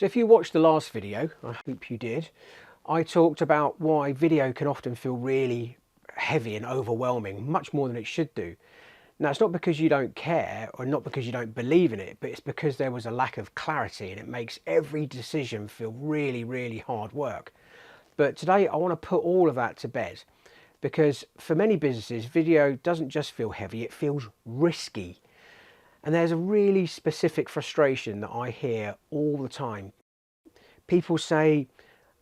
So if you watched the last video, I hope you did, I talked about why video can often feel really heavy and overwhelming, much more than it should do. Now, it's not because you don't care or not because you don't believe in it, but it's because there was a lack of clarity and it makes every decision feel really, really hard work. But today I want to put all of that to bed because for many businesses, video doesn't just feel heavy, it feels risky. And there's a really specific frustration that I hear all the time. People say,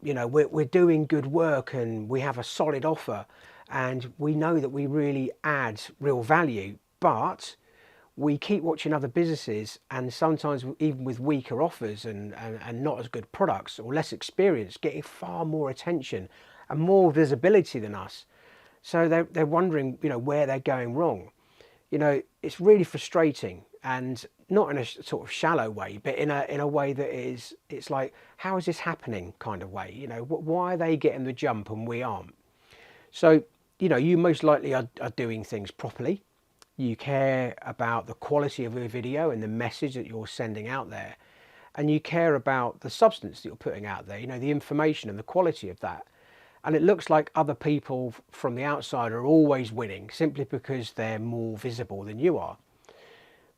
you know, we're doing good work and we have a solid offer and we know that we really add real value, but we keep watching other businesses and sometimes even with weaker offers and not as good products or less experience, getting far more attention and more visibility than us. So they're wondering, you know, where they're going wrong. You know, it's really frustrating, and not in a sort of shallow way, but in a way that is, it's like, how is this happening kind of way? You know, why are they getting the jump and we aren't? So, you know, you most likely are doing things properly. You care about the quality of your video and the message that you're sending out there. And you care about the substance that you're putting out there, you know, the information and the quality of that. And it looks like other people from the outside are always winning simply because they're more visible than you are.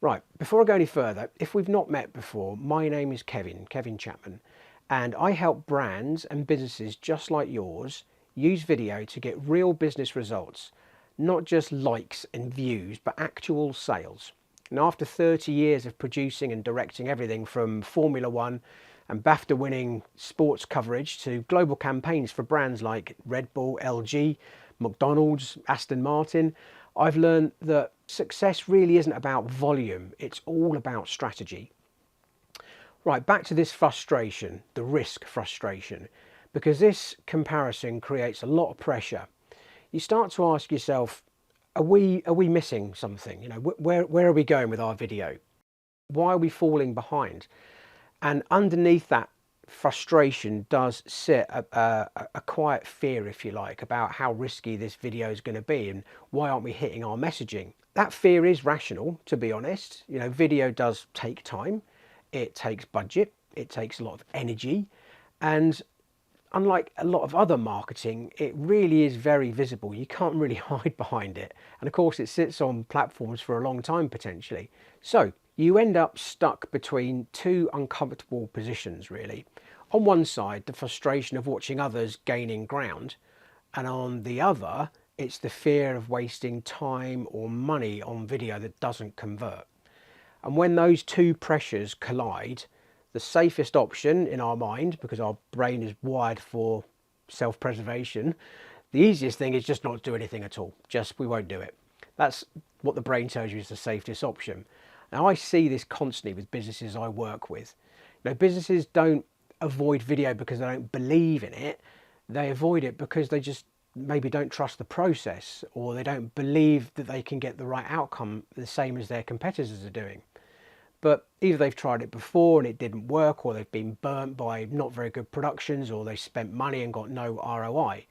Right, before I go any further, if we've not met before, my name is Kevin Chapman, and I help brands and businesses just like yours use video to get real business results, not just likes and views, but actual sales. And after 30 years of producing and directing everything from Formula One and BAFTA winning sports coverage to global campaigns for brands like Red Bull, LG, McDonald's, Aston Martin, I've learned that success really isn't about volume, it's all about strategy. Right, back to this frustration, the risk frustration, because this comparison creates a lot of pressure. You start to ask yourself, are we missing something? You know, where are we going with our video? Why are we falling behind? And underneath that frustration does sit a quiet fear, if you like, about how risky this video is going to be and why aren't we hitting our messaging. That fear is rational, to be honest. You know, video does take time, it takes budget, it takes a lot of energy, and unlike a lot of other marketing, it really is very visible. You can't really hide behind it. And of course, it sits on platforms for a long time potentially. So you end up stuck between two uncomfortable positions, really. On one side, the frustration of watching others gaining ground, and on the other, it's the fear of wasting time or money on video that doesn't convert. And when those two pressures collide, the safest option in our mind, because our brain is wired for self-preservation, the easiest thing is just not do anything at all. Just, we won't do it. That's what the brain tells you is the safest option. Now, I see this constantly with businesses I work with. You know, businesses don't avoid video because they don't believe in it. They avoid it because they just maybe don't trust the process, or they don't believe that they can get the right outcome the same as their competitors are doing. But either they've tried it before and it didn't work, or they've been burnt by not very good productions, or they spent money and got no ROI.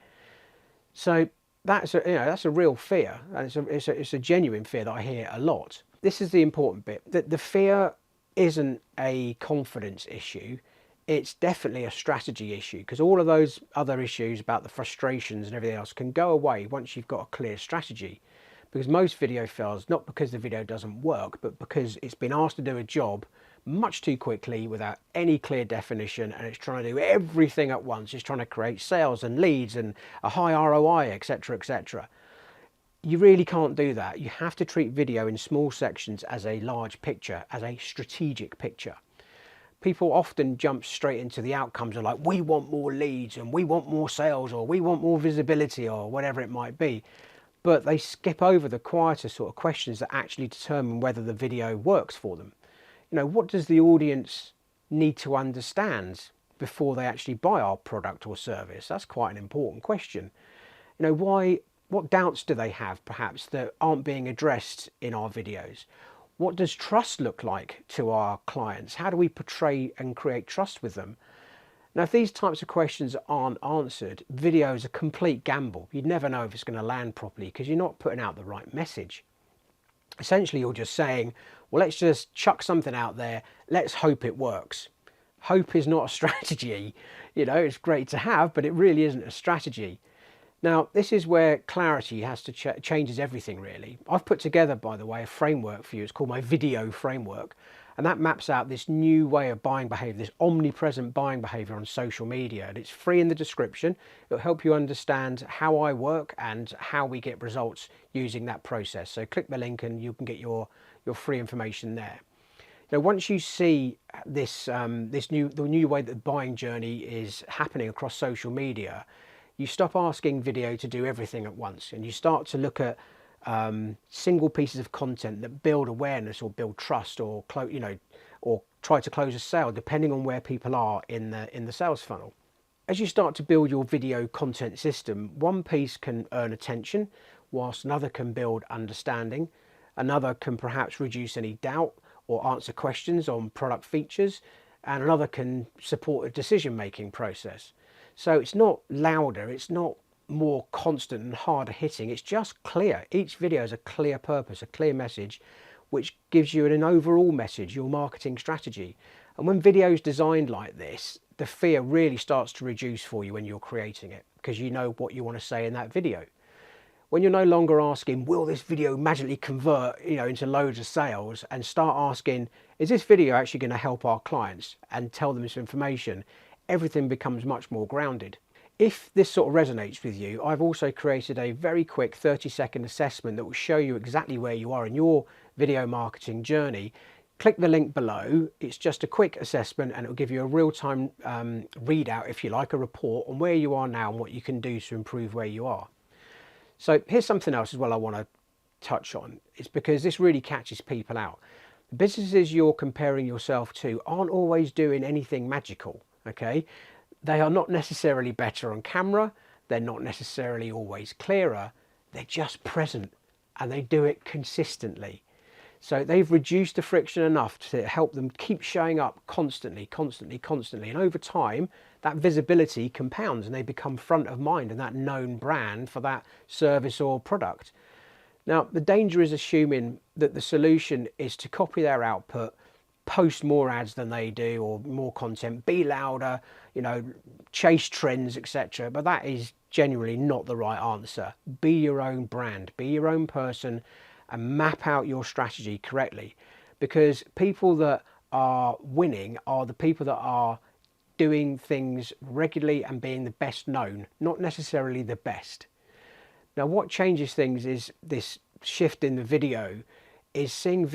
So that's a real fear, and it's a genuine fear that I hear a lot. This is the important bit, that the fear isn't a confidence issue. It's definitely a strategy issue, because all of those other issues about the frustrations and everything else can go away once you've got a clear strategy. Because most video fails, not because the video doesn't work, but because it's been asked to do a job much too quickly without any clear definition, and it's trying to do everything at once. It's trying to create sales and leads and a high ROI, etc., etc. You really can't do that. You have to treat video in small sections as a large picture, as a strategic picture. People often jump straight into the outcomes of like, we want more leads and we want more sales, or we want more visibility, or whatever it might be. But they skip over the quieter sort of questions that actually determine whether the video works for them. You know, what does the audience need to understand before they actually buy our product or service? That's quite an important question. You know, what doubts do they have perhaps that aren't being addressed in our videos? What does trust look like to our clients? How do we portray and create trust with them? Now, if these types of questions aren't answered, video is a complete gamble. You'd never know if it's going to land properly because you're not putting out the right message. Essentially, you're just saying, well, let's just chuck something out there. Let's hope it works. Hope is not a strategy. You know, it's great to have, but it really isn't a strategy. Now, this is where clarity has to changes everything, really. I've put together, by the way, a framework for you. It's called my video framework. And that maps out this new way of buying behavior, this omnipresent buying behavior on social media. And it's free in the description. It'll help you understand how I work and how we get results using that process. So click the link and you can get your free information there. Now, once you see this, the new way that the buying journey is happening across social media, you stop asking video to do everything at once, and you start to look at single pieces of content that build awareness or build trust, or or try to close a sale, depending on where people are in the sales funnel. As you start to build your video content system, one piece can earn attention, whilst another can build understanding, another can perhaps reduce any doubt or answer questions on product features, and another can support a decision-making process. So it's not louder, it's not more constant and harder hitting, it's just clear. Each video has a clear purpose, a clear message, which gives you an overall message, your marketing strategy. And when video is designed like this, the fear really starts to reduce for you when you're creating it, because you know what you want to say in that video. When you're no longer asking, will this video magically convert, into loads of sales, and start asking, is this video actually going to help our clients, and tell them this information, everything becomes much more grounded. If this sort of resonates with you, I've also created a very quick 30-second assessment that will show you exactly where you are in your video marketing journey. Click the link below. It's just a quick assessment, and it will give you a real-time readout, if you like, a report on where you are now and what you can do to improve where you are. So here's something else as well I want to touch on. It's because this really catches people out. The businesses you're comparing yourself to aren't always doing anything magical, okay? They are not necessarily better on camera. They're not necessarily always clearer. They're just present, and they do it consistently. So they've reduced the friction enough to help them keep showing up constantly. And over time, that visibility compounds and they become front of mind and that known brand for that service or product. Now, the danger is assuming that the solution is to copy their output, post more ads than they do or more content, be louder, chase trends, etc. But that is genuinely not the right answer. Be your own brand, be your own person, and map out your strategy correctly, because people that are winning are the people that are doing things regularly and being the best known, not necessarily the best. Now, what changes things is this shift in the video is seeing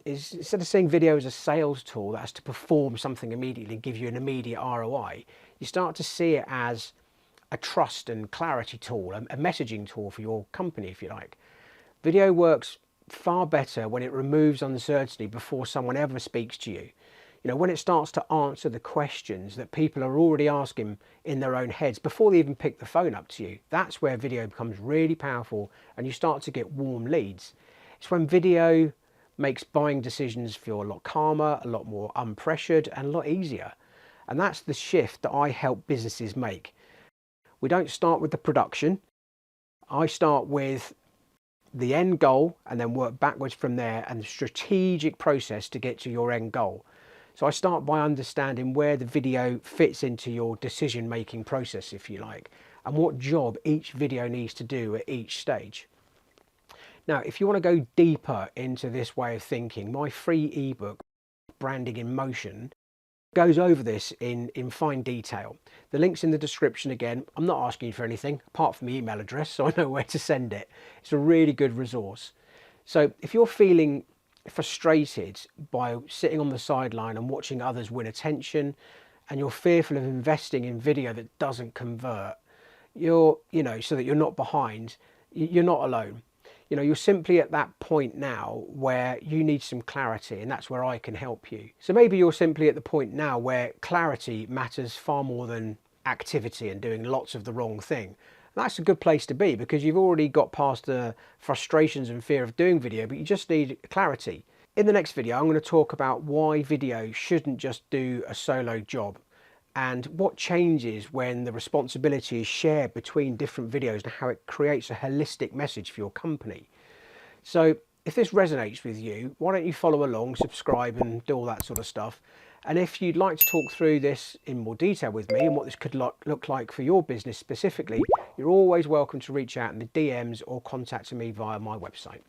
instead of seeing video as a sales tool that has to perform something immediately and give you an immediate ROI, you start to see it as a trust and clarity tool, a messaging tool for your company, if you like. Video works far better when it removes uncertainty before someone ever speaks to you. When it starts to answer the questions that people are already asking in their own heads before they even pick the phone up to you, that's where video becomes really powerful and you start to get warm leads. It's when video makes buying decisions feel a lot calmer, a lot more unpressured, and a lot easier. And that's the shift that I help businesses make. We don't start with the production. I start with the end goal and then work backwards from there, and the strategic process to get to your end goal. So I start by understanding where the video fits into your decision-making process, if you like, and what job each video needs to do at each stage. Now, if you want to go deeper into this way of thinking, my free ebook, Branding in Motion, goes over this in fine detail. The link's in the description again. I'm not asking you for anything apart from the email address, so I know where to send it. It's a really good resource. So if you're feeling frustrated by sitting on the sideline and watching others win attention, and you're fearful of investing in video that doesn't convert, so that you're not behind, you're not alone. You're simply at that point now where you need some clarity, and that's where I can help you. So maybe you're simply at the point now where clarity matters far more than activity and doing lots of the wrong thing. That's a good place to be, because you've already got past the frustrations and fear of doing video, but you just need clarity. In the next video, I'm going to talk about why video shouldn't just do a solo job, and what changes when the responsibility is shared between different videos and how it creates a holistic message for your company. So if this resonates with you, why don't you follow along, subscribe and do all that sort of stuff. And if you'd like to talk through this in more detail with me and what this could look like for your business specifically, you're always welcome to reach out in the DMs or contact me via my website.